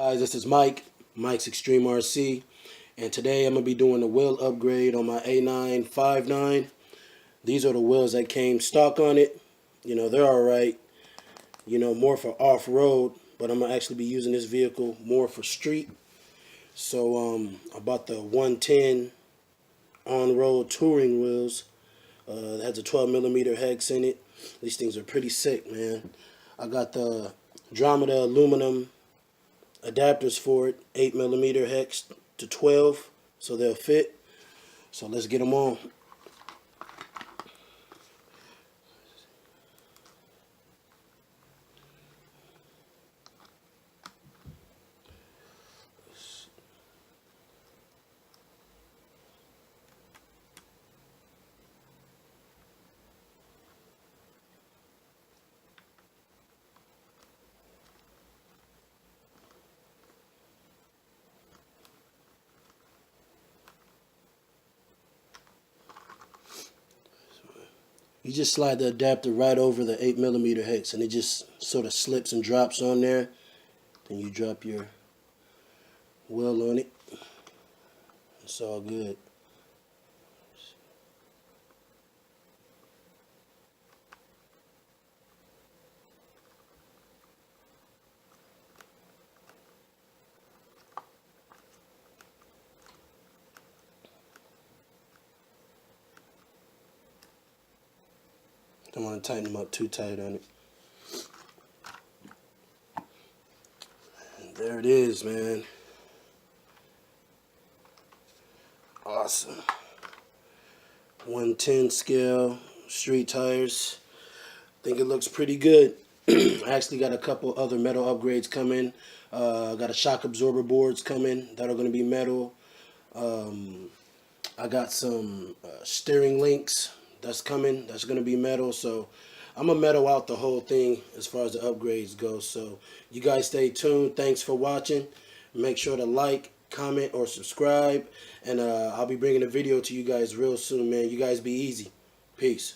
Guys, this is Mike's Extreme RC, and today I'm going to be doing a wheel upgrade on my A959. These are the wheels that came stock on it. You know, they're alright, more for off-road, but I'm going to actually be using this vehicle more for street. So I bought the 110 on-road touring wheels. It has a 12mm hex in it. These things are pretty sick, man. I got the Andromeda aluminum adapters for it, 8mm hex to 12, so they'll fit. So let's get them on. You just slide the adapter right over the 8mm hex, and it just sort of slips and drops on there. Then you drop your wheel on it. It's all good. Don't want to tighten them up too tight on it. And there it is, man. Awesome. 110 scale street tires. I think it looks pretty good. I actually got a couple other metal upgrades coming. Got a shock absorber boards coming that are going to be metal. I got some steering links that's coming. That's going to be metal. So I'm going to metal out the whole thing as far as the upgrades go. So you guys stay tuned. Thanks for watching. Make sure to like, comment, or subscribe. And I'll be bringing a video to you guys real soon, man. You guys be easy. Peace.